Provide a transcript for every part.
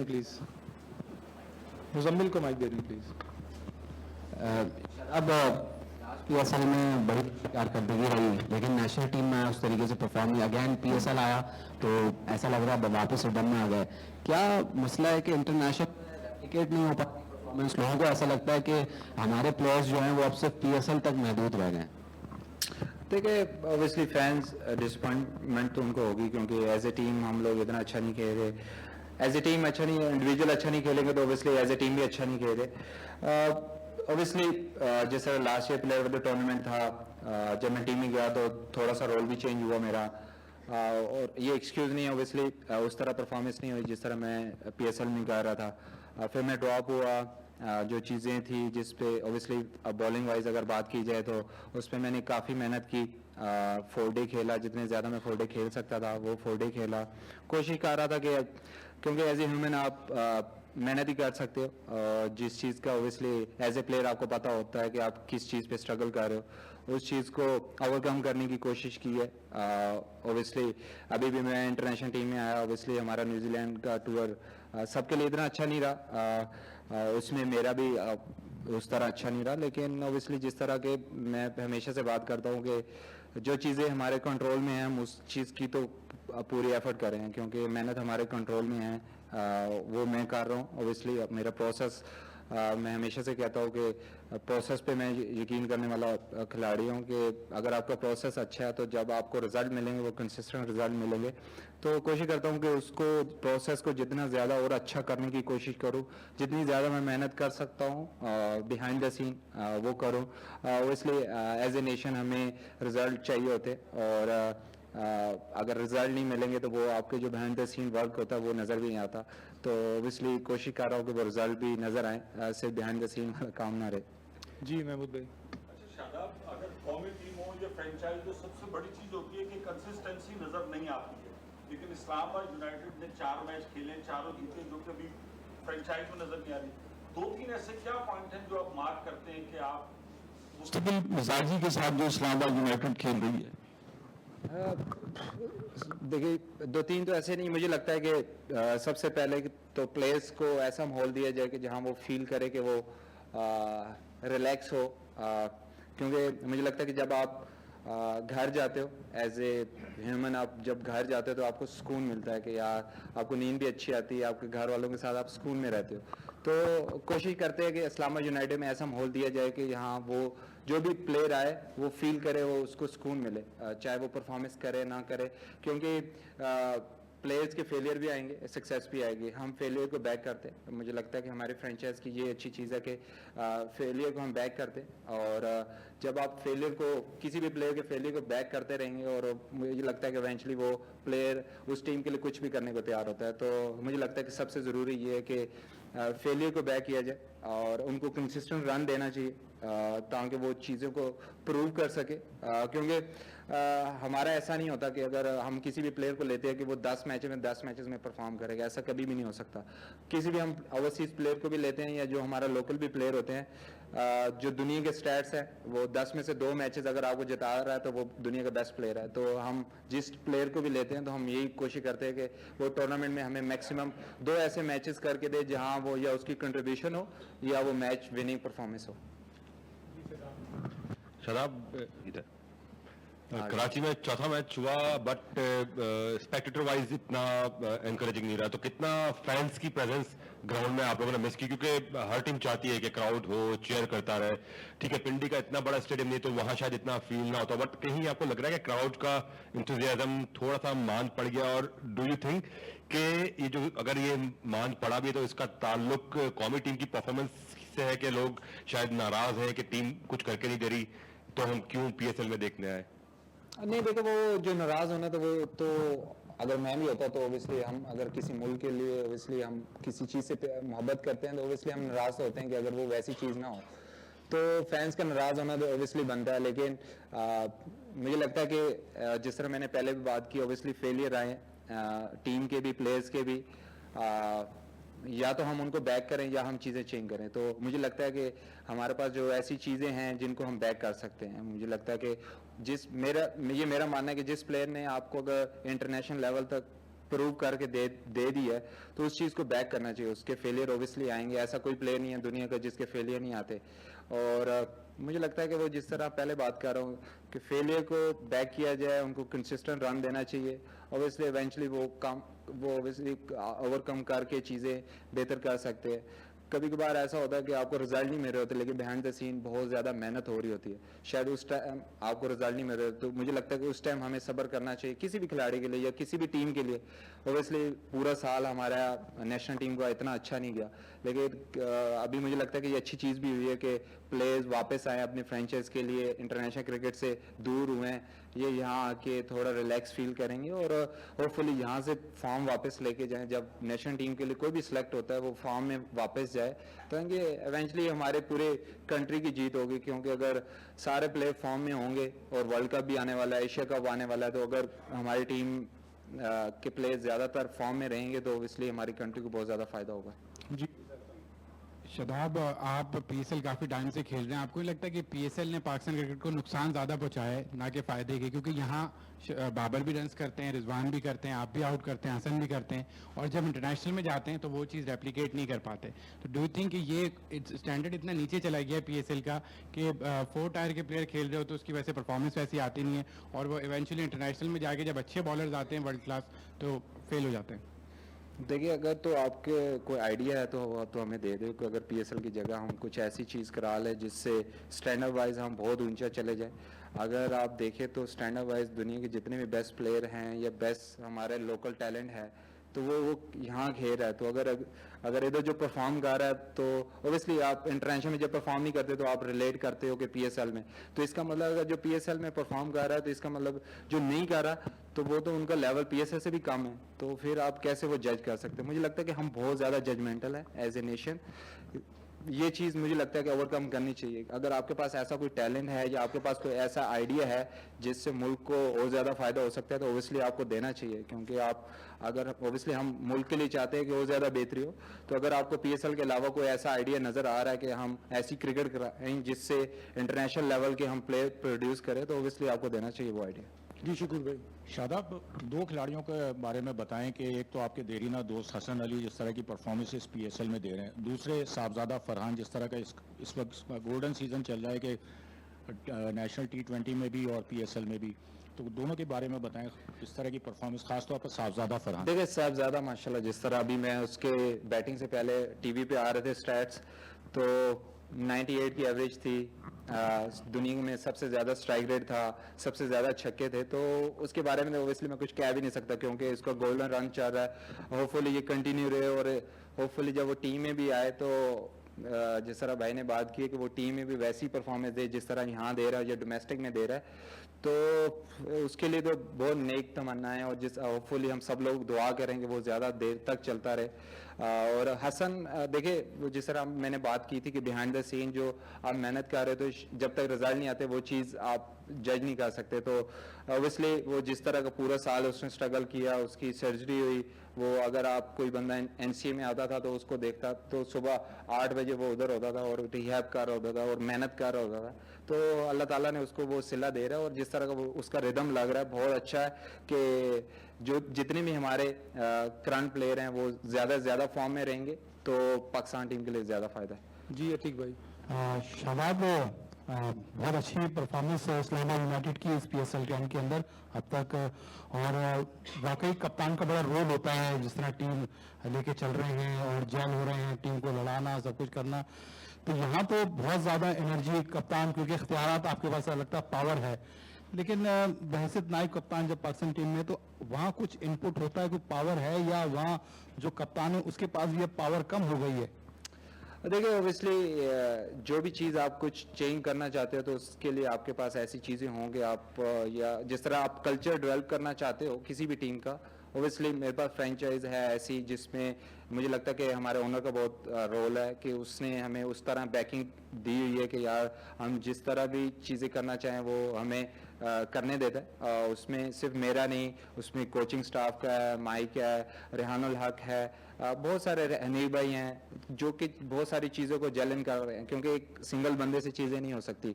Please Muzammil को mic दे रही please. अब पीएसएल में बड़ी कारकर्दगी रही, लेकिन नेशनल टीम में उस तरीके से परफॉर्म नहीं। अगेन पीएसएल आया तो ऐसा लग रहा है वापस रिटर्न में आ गए। क्या मसला है कि इंटरनेशनल क्रिकेट नहीं हो पाती परफॉर्मेंस? लोगों को ऐसा लगता है कि हमारे प्लेयर्स जो हैं वो अब सिर्फ पीएसएल तक महदूद रह गए। देखिए, ऑब्वियसली फैंस डिसअपॉइंटमेंट तो उनको होगी, क्योंकि एज ए टीम हम लोग इतना अच्छा नहीं खेल रहे। एज ए टीम अच्छा नहीं, इंडिविजुअल अच्छा नहीं खेलेंगे तो ऑब्वियसली एज ए टीम भी अच्छा नहीं खेल रहे। ऑब्वियसली जिस तरह last year player of the tournament था, जब मैं टीम में गया तो थोड़ा सा रोल भी चेंज हुआ मेरा, और ये एक्सक्यूज़ नहीं है ऑब्वियसली, उस तरह परफॉर्मेंस नहीं हुई जिस तरह मैं पीएसएल में कर रहा था। फिर मैं ड्रॉप हुआ। जो चीज़ें थी जिस पे ऑब्वियसली बॉलिंग वाइज अगर बात की जाए तो उस पर मैंने काफ़ी मेहनत की। 4 डे खेला, जितने ज़्यादा मैं 4 डे खेल सकता था वो 4 डे खेला। कोशिश कर रहा था कि, क्योंकि एज ए ह्यूमन आप मेहनत ही कर सकते हो, जिस चीज़ का ऑब्वियसली एज ए प्लेयर आपको पता होता है कि आप किस चीज़ पे स्ट्रगल कर रहे हो, उस चीज़ को ओवरकम करने की कोशिश की है। ऑब्वियसली अभी भी मैं इंटरनेशनल टीम में आया, ऑब्वियसली हमारा न्यूजीलैंड का टूर सबके लिए इतना अच्छा नहीं रहा, उसमें मेरा भी उस तरह अच्छा नहीं रहा, लेकिन ऑब्वियसली जिस तरह के मैं हमेशा से बात करता हूँ कि जो चीज़ें हमारे कंट्रोल में हैं हम उस चीज़ की तो पूरी एफर्ट कर रहे हैं, क्योंकि मेहनत हमारे कंट्रोल में है, वो मैं कर रहा हूँ। ऑब्वियसली मेरा प्रोसेस, मैं हमेशा से कहता हूँ कि प्रोसेस पे मैं यकीन करने वाला खिलाड़ी हूँ कि अगर आपका प्रोसेस अच्छा है तो जब आपको रिजल्ट मिलेंगे वो कंसिस्टेंट रिजल्ट मिलेंगे। तो कोशिश करता हूँ कि उसको प्रोसेस को जितना ज़्यादा और अच्छा करने की कोशिश करूँ, जितनी ज़्यादा मैं मेहनत कर सकता हूँ बिहाइंड द सीन वो करूँ। इसलिए एज ए नेशन हमें रिजल्ट चाहिए होते, और अगर रिजल्ट नहीं मिलेंगे तो वो आपके जो बिहाइंड द सीन वर्क होता है वो नज़र भी नहीं आता। तो ऑब्वियसली कोशिश कर रहा हूँ कि वो रिजल्ट भी नज़र आए, सिर्फ बिहाइंड द सीन वाला काम ना रहे। जी महमूद भाई। अच्छा शादाब, अगर कौमी टीम हो या फ्रेंचाइज हो, सबसे बड़ी चीज़ होती है कि कंसिस्टेंसी नज़र नहीं आती है, लेकिन इस्लामाबाद यूनाइटेड ने 4 मैच खेले, चारों जीते, जो कभी फ्रेंचाइज में नज़र नहीं आ रही। 2-3 ऐसे क्या पॉइंट हैं जो आप मार्क करते हैं कि आप मुस्तकिल मिजाजी के साथ जो इस्लामाबाद यूनाइटेड खेल रही है? देखिए 2-3 तो ऐसे नहीं, मुझे लगता है कि सबसे पहले तो प्लेयर्स को ऐसा माहौल दिया जाए कि जहां वो फील करे कि वो रिलैक्स हो, क्योंकि मुझे लगता है कि जब आप घर जाते हो एज ए ह्यूमन, आप जब घर जाते हो तो आपको सुकून मिलता है कि यार आपको नींद भी अच्छी आती है, आपके घर वालों के साथ आप सुकून में रहते हो। तो कोशिश करते हैं कि इस्लामाबाद यूनाइटेड में ऐसा माहौल दिया जाए कि यहाँ वो जो भी प्लेयर आए वो फील करे, वो उसको सुकून मिले, चाहे वो परफॉर्मेंस करे ना करे, क्योंकि प्लेयर्स के फेलियर भी आएंगे, सक्सेस भी आएगी, हम फेलियर को बैक करते हैं। मुझे लगता है कि हमारे फ्रेंचाइज की ये अच्छी चीज़ है कि फेलियर को हम बैक करते हैं, और जब आप फेलियर को, किसी भी प्लेयर के फेलियर को बैक करते रहेंगे, और मुझे लगता है कि इवेंचुअली वो प्लेयर उस टीम के लिए कुछ भी करने को तैयार होता है। तो मुझे लगता है कि सबसे ज़रूरी ये है कि फेलियर को बैक किया जाए और उनको कंसिस्टेंट रन देना चाहिए, ताकि वो चीज़ों को प्रूव कर सके, क्योंकि हमारा ऐसा नहीं होता कि अगर हम किसी भी प्लेयर को लेते हैं कि वो 10 मैचेस में परफॉर्म करेगा, ऐसा कभी भी नहीं हो सकता। किसी भी हम ओवरसीज प्लेयर को भी लेते हैं या जो हमारा लोकल भी प्लेयर होते हैं, जो दुनिया के स्टैट्स हैं, वो 10 में से 2 मैचेस अगर आपको जिता रहा है तो वो दुनिया का बेस्ट प्लेयर है। तो हम जिस प्लेयर को भी लेते हैं तो हम यही कोशिश करते हैं कि वो टूर्नामेंट में हमें मैक्सिमम 2 ऐसे मैचेस करके दे जहां वो या उसकी कंट्रीब्यूशन हो या वो मैच विनिंग परफॉर्मेंस हो। शराब इधर कराची में चौथा मैच हुआ, बट स्पेक्टेटर वाइज इतना एनकरेजिंग नहीं रहा, तो कितना फैंस की प्रेजेंस ग्राउंड में आप लोगों ने मिस की? क्योंकि हर टीम चाहती है कि क्राउड हो, चीयर करता रहे। ठीक है, पिंडी का इतना बड़ा स्टेडियम नहीं तो वहां शायद इतना फील ना होता, बट कहीं आपको लग रहा है कि क्राउड का इंथुजियाज्म थोड़ा सा मान पड़ गया? और डू यू थिंक कि ये जो, अगर ये मान पड़ा भी है तो इसका ताल्लुक कौमी टीम की परफॉर्मेंस से है कि लोग शायद नाराज हैं कि टीम कुछ करके नहीं दे रही, तो हम क्यों पीएसएल में देखने आए? नहीं, देखो वो जो नाराज होना, तो वो तो अगर मैं भी होता तो ऑब्वियसली हम अगर किसी मुल्क के लिए ऑब्वियसली हम किसी चीज़ से मोहब्बत करते हैं तो ऑब्वियसली हम नाराज तो होते हैं कि अगर वो वैसी चीज़ ना हो, तो फैंस का नाराज होना तो ऑब्वियसली बनता है। लेकिन मुझे लगता है कि जिस तरह मैंने पहले भी बात की, ऑब्वियसली फेलियर आए टीम के भी, प्लेयर्स के भी, या तो हम उनको बैक करें या हम चीज़ें चेंज करें। तो मुझे लगता है कि हमारे पास जो ऐसी चीज़ें हैं जिनको हम बैक कर सकते हैं, मुझे लगता है कि मेरा मानना है कि जिस प्लेयर ने आपको अगर इंटरनेशनल लेवल तक प्रूव करके दे दी है, तो उस चीज़ को बैक करना चाहिए। उसके फेलियर ओबियसली आएंगे, ऐसा कोई प्लेयर नहीं है दुनिया का जिसके फेलियर नहीं आते। और मुझे लगता है कि वो जिस तरह पहले बात कर रहा हूँ कि फेलियर को बैक किया जाए, उनको कंसिस्टेंट रन देना चाहिए। ऑब्वियसली इवेंचुअली वो ऑब्वियसली ओवरकम करके चीज़ें बेहतर कर सकते हैं। कभी कभार ऐसा होता है कि आपको रिजल्ट नहीं मिल रहे होते, लेकिन बिहाइंड द सीन बहुत ज़्यादा मेहनत हो रही होती है, शायद उस टाइम आपको रिजल्ट नहीं मिल रहे। तो मुझे लगता है कि उस टाइम हमें सब्र करना चाहिए, किसी भी खिलाड़ी के लिए या किसी भी टीम के लिए। ओबियसली पूरा साल हमारा नेशनल टीम का इतना अच्छा नहीं गया, लेकिन अभी मुझे लगता है कि ये अच्छी चीज़ भी हुई है कि प्लेयर्स वापस आए अपने फ्रेंचाइज के लिए, इंटरनेशनल क्रिकेट से दूर हुए हैं, ये यहाँ आके थोड़ा रिलैक्स फील करेंगे और होपफुली यहाँ से फॉर्म वापस लेके जाएं। जब नेशनल टीम के लिए कोई भी सिलेक्ट होता है वो फॉर्म में वापस जाए, तो ये इवेंचुअली हमारे पूरे कंट्री की जीत होगी। क्योंकि अगर सारे प्लेयर फॉर्म में होंगे और वर्ल्ड कप भी आने वाला है, एशिया कप आने वाला है, तो अगर हमारी टीम के प्लेयर ज़्यादातर फॉर्म में रहेंगे तो ऑब्वियसली हमारी कंट्री को बहुत ज़्यादा फायदा होगा। जी शदाब, आप पीएसएल काफ़ी टाइम से खेल रहे हैं, आपको नहीं लगता कि पीएसएल ने पाकिस्तान क्रिकेट को नुकसान ज़्यादा पहुंचाया है ना कि फ़ायदे के? क्योंकि यहाँ बाबर भी रन्स करते हैं, रिजवान भी करते हैं, आप भी आउट करते हैं, हसन भी करते हैं, और जब इंटरनेशनल में जाते हैं तो वो चीज़ रेप्लिकेट नहीं कर पाते। तो डू यू थिंक कि ये स्टैंडर्ड इतना नीचे चला गया है पीएसएल का कि 4 टायर के प्लेयर खेल रहे हो तो उसकी वैसे परफॉर्मेंस वैसी आती नहीं है, और वो इवेंचुअली इंटरनेशनल में जाके जब अच्छे बॉलर्स आते हैं वर्ल्ड क्लास तो फेल हो जाते हैं? देखिए, अगर तो आपके कोई आइडिया है तो हमें दे दो कि अगर पीएसएल की जगह हम कुछ ऐसी चीज़ करा लें जिससे स्टैंडर्ड वाइज हम बहुत ऊंचा चले जाए। अगर आप देखें तो स्टैंडर्ड वाइज दुनिया के जितने भी बेस्ट प्लेयर हैं या बेस्ट हमारे लोकल टैलेंट है तो वो यहाँ खेल रहा है। तो अगर इधर जो परफॉर्म कर रहा है तो ओबियसली आप इंटरनेशनल में जब परफॉर्म नहीं करते तो आप रिलेट करते हो कि पीएसएल में, तो इसका मतलब अगर जो पीएसएल में परफॉर्म कर रहा है तो इसका मतलब जो नहीं कर रहा तो वो तो उनका लेवल पीएसएल से भी कम है, तो फिर आप कैसे वो जज कर सकते हैं? मुझे लगता है कि हम बहुत ज़्यादा जजमेंटल है एज ए नेशन। ये चीज़ मुझे लगता है कि ओवरकम करनी चाहिए। अगर आपके पास ऐसा कोई टैलेंट है या आपके पास कोई ऐसा आइडिया है जिससे मुल्क को और ज़्यादा फायदा हो सकता है तो ओबियसली आपको देना चाहिए। क्योंकि आप अगर ओबियसली हम मुल्क के लिए चाहते हैं कि और ज़्यादा बेहतरी हो, तो अगर आपको पीएसएल के अलावा कोई ऐसा आइडिया नज़र आ रहा है कि हम ऐसी क्रिकेट कराएं जिससे इंटरनेशनल लेवल के हम प्लेयर प्रोड्यूस करें तो ओबियसली आपको देना चाहिए वो आइडिया। जी शुक्र भाई। शादाब, 2 खिलाड़ियों के बारे में बताएं कि एक तो आपके देरीना दोस्त हसन अली जिस तरह की परफॉर्मेंसेस पीएसएल में दे रहे हैं, दूसरे साहबजादा फरहान जिस तरह का इस वक्त गोल्डन सीजन चल रहा है कि नेशनल T20 में भी और पीएसएल में भी, तो दोनों के बारे में बताएं इस तरह की परफॉर्मेंस, खासतौर पर साहबजादा फरहान। देखिए, साहबजादा माशाल्लाह जिस तरह अभी मैं उसके बैटिंग से पहले टीवी पे आ रहे थे स्टैट्स, तो 98 की एवरेज थी, दुनिया में सबसे ज़्यादा स्ट्राइक रेट था, सबसे ज़्यादा छक्के थे। तो उसके बारे में ओबियसली मैं कुछ कह भी नहीं सकता क्योंकि इसका गोल्डन रन चल रहा है। होपफुली ये कंटिन्यू रहे और होपफुली जब वो टीम में भी आए तो जिस तरह भाई ने बात की है कि वो टीम में भी वैसी परफॉर्मेंस दे जिस तरह यहाँ दे रहा है या डोमेस्टिक में दे रहा है, तो उसके लिए तो बहुत नेक तमन्ना है। और जिस होपफुली हम सब लोग दुआ करेंगे वो ज़्यादा देर तक चलता रहे। और हसन देखिए, जिस तरह मैंने बात की थी कि बिहाइंड द सीन जो आप मेहनत कर रहे हो तो जब तक रिजल्ट नहीं आते वो चीज़ आप जज नहीं कर सकते। तो ऑब्वियसली वो जिस तरह का पूरा साल उसने स्ट्रगल किया, उसकी सर्जरी हुई, वो अगर आप कोई बंदा एनसीए में आता था तो उसको देखता तो सुबह 8 बजे वो उधर होता था और रिहैब कर रहा होता था और मेहनत कर रहा होता था। तो अल्लाह ताला ने उसको वो सिला दे रहा है और जिस तरह का वो उसका रिदम लग रहा है बहुत अच्छा है कि जो जितने भी हमारे करंट प्लेयर हैं वो ज़्यादा से ज़्यादा फॉर्म में रहेंगे तो पाकिस्तान टीम के लिए ज़्यादा फायदा है। जी अतीक भाई। शबाब, बहुत अच्छी परफॉर्मेंस इस्लामाबाद यूनाइटेड की इस पीएसएल के अंदर अब तक, और वाकई कप्तान का बड़ा रोल होता है जिस तरह टीम लेके चल रहे हैं और जैल हो रहे हैं, टीम को लड़ाना, सब कुछ करना। तो यहाँ तो बहुत ज़्यादा एनर्जी कप्तान, क्योंकि इख्तियारात आपके पास लगता है पावर है, लेकिन बहसियत नायब कप्तान जब पाकिस्तान टीम में तो वहाँ कुछ इनपुट होता है, कोई पावर है या वहाँ जो कप्तान है उसके पास भी अब पावर कम हो गई है? देखिए, ओबियसली जो भी चीज़ आप कुछ चेंज करना चाहते हो तो उसके लिए आपके पास ऐसी चीज़ें होंगे आप या जिस तरह आप कल्चर डेवलप करना चाहते हो किसी भी टीम का। ओबियसली मेरे पास फ्रेंचाइज है ऐसी जिसमें मुझे लगता है कि हमारे ओनर का बहुत रोल है कि उसने हमें उस तरह बैकिंग दी हुई है कि यार हम जिस तरह भी चीज़ें करना चाहें वो हमें करने देता है। उसमें सिर्फ मेरा नहीं, उसमें कोचिंग स्टाफ का है, माइक है, रेहानुल हक है, बहुत सारे हनीफ भाई हैं जो कि बहुत सारी चीज़ों को जलन कर रहे हैं, क्योंकि एक सिंगल बंदे से चीज़ें नहीं हो सकती।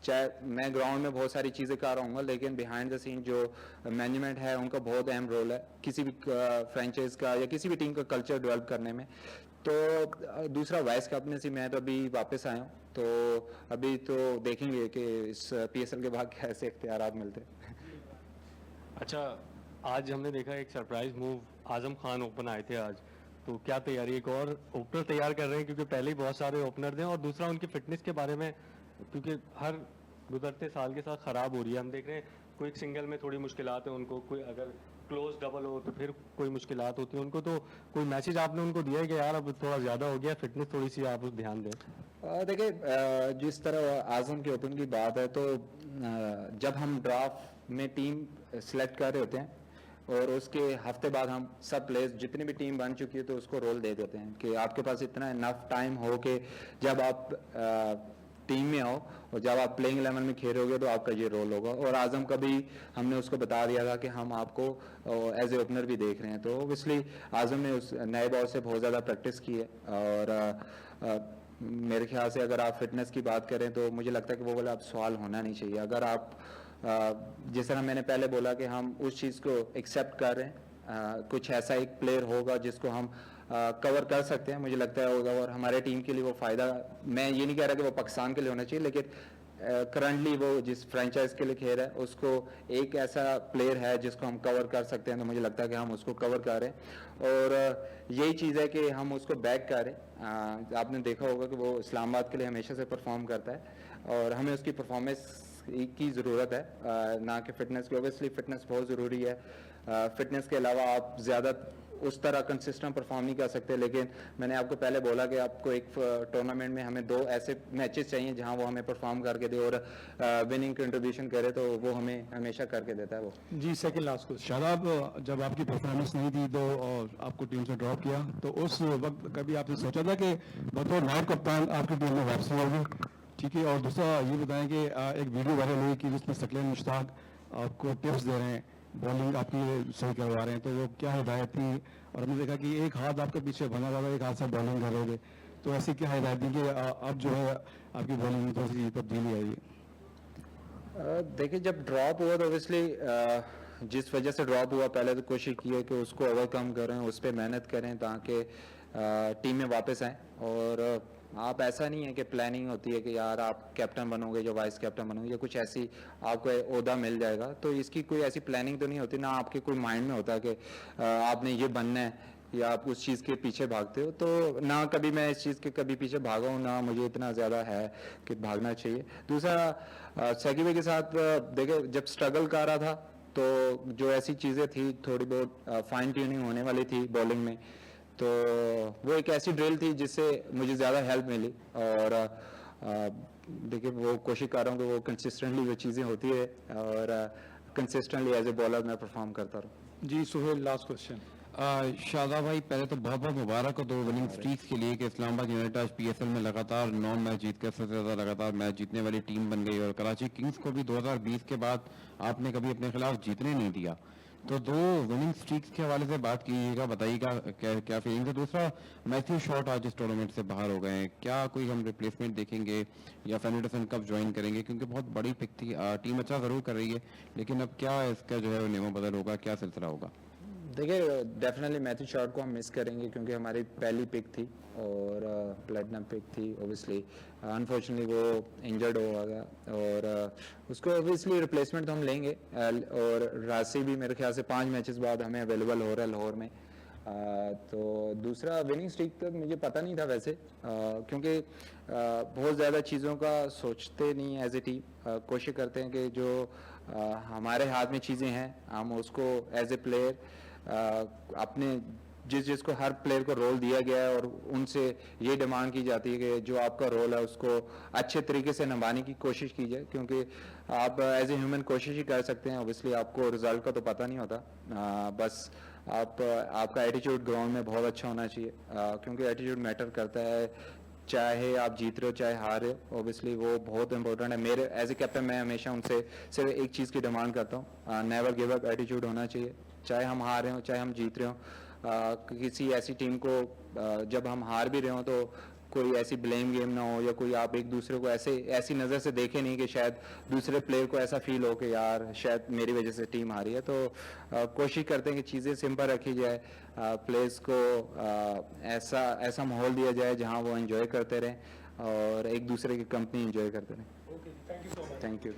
चाहे मैं ग्राउंड में बहुत सारी चीज़ें कर रहा हूँ, लेकिन बिहाइंड द सीन जो मैनेजमेंट है उनका बहुत अहम रोल है किसी भी फ्रेंचाइज का या किसी भी टीम का कल्चर डेवलप करने में। तो दूसरा वाइस कैप्टनसी मैं तो अभी वापस आया हूँ, तो अभी तो देखेंगे कि इस PSL के बाद कैसे इख्तियारात मिलते हैं। अच्छा, आज हमने देखा एक surprise move, Azam Khan open आए थे आज, तो क्या तैयारी, एक और ओपनर तैयार कर रहे हैं क्योंकि पहले ही बहुत सारे ओपनर थे, और दूसरा उनकी फिटनेस के बारे में, क्योंकि हर गुजरते साल के साथ ख़राब हो रही है। हम देख रहे हैं कोई सिंगल में थोड़ी मुश्किलात है उनको, कोई अगर क्लोज डबल हो तो फिर कोई मुश्किलात होती है उनको, तो कोई मैसेज आपने उनको दिया है कि यार अब थोड़ा ज़्यादा हो गया, फिटनेस थोड़ी सी आप उस ध्यान दें? देखिए, जिस तरह आजम के ओपन की बात है, तो जब हम ड्राफ्ट में टीम सेलेक्ट कर रहे होते हैं और उसके हफ्ते बाद हम सब प्लेयर्स जितनी भी टीम बन चुकी है तो उसको रोल दे देते हैं कि आपके पास इतना इनफ टाइम हो कि जब आप टीम में आओ और जब आप प्लेइंग 11 में खेलोगे तो आपका ये रोल होगा। और आजम का भी हमने उसको बता दिया था कि हम आपको एज ए ओपनर भी देख रहे हैं, तो ओबियसली आजम ने उस नए बॉल से बहुत ज़्यादा प्रैक्टिस की है। और मेरे ख्याल से अगर आप फिटनेस की बात करें तो मुझे लगता है कि वो वाला अब सवाल होना नहीं चाहिए। अगर आप जिस तरह मैंने पहले बोला कि हम उस चीज़ को एक्सेप्ट कर रहे हैं, कुछ ऐसा एक प्लेयर होगा जिसको हम कवर कर सकते हैं, मुझे लगता है होगा, और हमारे टीम के लिए वो फ़ायदा, मैं ये नहीं कह रहा कि वो पाकिस्तान के लिए होना चाहिए, लेकिन करंटली वो जिस फ्रेंचाइज के लिए खेल रहा है उसको एक ऐसा प्लेयर है जिसको हम कवर कर सकते हैं, तो मुझे लगता है कि हम उसको कवर कर रहे हैं। और यही चीज़ है कि हम उसको बैक कर रहे हैं। आपने देखा होगा कि वो इस्लामाबाद के लिए हमेशा से परफॉर्म करता है और हमें उसकी परफॉर्मेंस की ज़रूरत है, ना कि फ़िटनेस की। ओबियसली फ़िटनेस बहुत ज़रूरी है, फ़िटनेस के अलावा आप ज़्यादा उस तरह कंसिस्टेंट परफॉर्म नहीं कर सकते। लेकिन मैंने आपको पहले बोला कि आपको एक टूर्नामेंट में हमें 2 ऐसे मैचेस चाहिए जहां वो हमें परफॉर्म करके दे और विनिंग कंट्रीब्यूशन करे, तो वो हमें हमेशा करके देता है वो। जी, सेकंड लास्ट क्वेश्चन। शादाब, जब आपकी परफॉर्मेंस नहीं थी तो और आपको टीम से ड्रॉप किया, तो उस वक्त कभी आपने सोचा था कि बतौर नायब कप्तान आपकी टीम में वापसी होगी? ठीक है, और दूसरा ये बताएं कि एक वीडियो वायरल हुई कि जिसमें शकील मुश्ताक आपको टिप्स दे रहे हैं, बॉलिंग आपकी सही करवा रहे हैं, तो वो क्या हिदायत थी? और हमने देखा कि एक हाथ आपके पीछे बना हुआ था, एक हाथ से बॉलिंग कर रहे थे, तो ऐसी क्या हिदायत थी कि अब जो है आपकी बॉलिंग में थोड़ी सी तब्दीली आई? देखिए, जब ड्रॉप हुआ तो ऑब्वियसली जिस वजह से ड्रॉप हुआ, पहले तो कोशिश की है कि उसको ओवरकम करें, उस पर मेहनत करें ताकि टीम में वापस आएँ। और आप ऐसा नहीं है कि प्लानिंग होती है कि यार आप कैप्टन बनोगे या वाइस कैप्टन बनोगे या कुछ ऐसी आपको ओहदा मिल जाएगा, तो इसकी कोई ऐसी प्लानिंग तो नहीं होती, ना आपके कोई माइंड में होता कि आपने ये बनना है या आप उस चीज़ के पीछे भागते हो। तो ना कभी मैं इस चीज़ के कभी पीछे भागा हूँ, ना मुझे इतना ज़्यादा है कि भागना चाहिए। दूसरा, सैकिब के साथ देखिए, जब स्ट्रगल कर रहा था तो जो ऐसी चीज़ें थी थोड़ी बहुत फाइन ट्यूनिंग होने वाली थी बॉलिंग में, तो वो एक ऐसी ड्रिल थी जिससे मुझे ज़्यादा हेल्प मिली। और देखिए, वो कोशिश कर रहा हूँ कि वो कंसिस्टेंटली वो चीज़ें होती है और कंसिस्टेंटली एज ए बॉलर मैं परफॉर्म करता रहूँ। जी, सुहेल, लास्ट क्वेश्चन। शादा भाई, पहले तो बहुत बहुत मुबारक हो 2 विनिंग स्ट्रीक्स के लिए कि इस्लामाबाद यूनाइटेड आज PSL में लगातार 9 मैच जीत कर सबसे ज़्यादा लगातार मैच जीतने वाली टीम बन गई, और कराची किंग्स को भी 2020 के बाद आपने कभी अपने खिलाफ जीतने नहीं दिया। तो 2 विनिंग स्ट्रीक्स के हवाले से बात कीजिएगा, बताइएगा क्या फीलिंग है? दूसरा, मैथ्यू शॉट आज इस टूर्नामेंट से बाहर हो गए हैं, क्या कोई हम रिप्लेसमेंट देखेंगे या फैनिडसन कब ज्वाइन करेंगे? क्योंकि बहुत बड़ी पिक थी, टीम अच्छा ज़रूर कर रही है, लेकिन अब क्या इसका जो है नियम बदल होगा, क्या सिलसिला होगा? देखिए, डेफिनेटली मैथ्यू शॉट को हम मिस करेंगे क्योंकि हमारी पहली पिक थी और प्लेटिनम पिक थी। ओबियसली अनफॉर्चुनेटली वो इंजर्ड हो गया और उसको ओबियसली रिप्लेसमेंट तो हम लेंगे। और राशि भी मेरे ख्याल से 5 मैचेस बाद हमें अवेलेबल हो रहा है लाहौर में। तो दूसरा, विनिंग स्ट्रीक तो मुझे पता नहीं था वैसे, क्योंकि बहुत ज़्यादा चीज़ों का सोचते नहीं एज ए टीम। कोशिश करते हैं कि जो हमारे हाथ में चीज़ें हैं हम उसको एज ए प्लेयर अपने जिसको हर प्लेयर को रोल दिया गया है और उनसे ये डिमांड की जाती है कि जो आपका रोल है उसको अच्छे तरीके से निभाने की कोशिश कीजिए, क्योंकि आप एज ए ह्यूमन कोशिश ही कर सकते हैं। ऑब्वियसली आपको रिजल्ट का तो पता नहीं होता, बस आपका एटीट्यूड ग्राउंड में बहुत अच्छा होना चाहिए, क्योंकि एटीट्यूड मैटर करता है चाहे आप जीत रहे हो चाहे हार रहे हो, ऑब्वियसली वो बहुत इंपॉर्टेंट है। मेरे एज ए कैप्टन मैं हमेशा उनसे सिर्फ एक चीज़ की डिमांड करता हूँ, नेवर गिव अप एटीट्यूड होना चाहिए, चाहे हम हार रहे हो चाहे हम जीत रहे हो। किसी ऐसी टीम को जब हम हार भी रहे हो तो कोई ऐसी ब्लेम गेम ना हो, या कोई आप एक दूसरे को ऐसी नज़र से देखे नहीं कि शायद दूसरे प्लेयर को ऐसा फील हो कि यार शायद मेरी वजह से टीम हारी है। तो कोशिश करते हैं कि चीज़ें सिंपल रखी जाए, प्लेयर्स को ऐसा माहौल दिया जाए जहां वो एंजॉय करते रहें और एक दूसरे की कंपनी एंजॉय करते रहें। Thank you.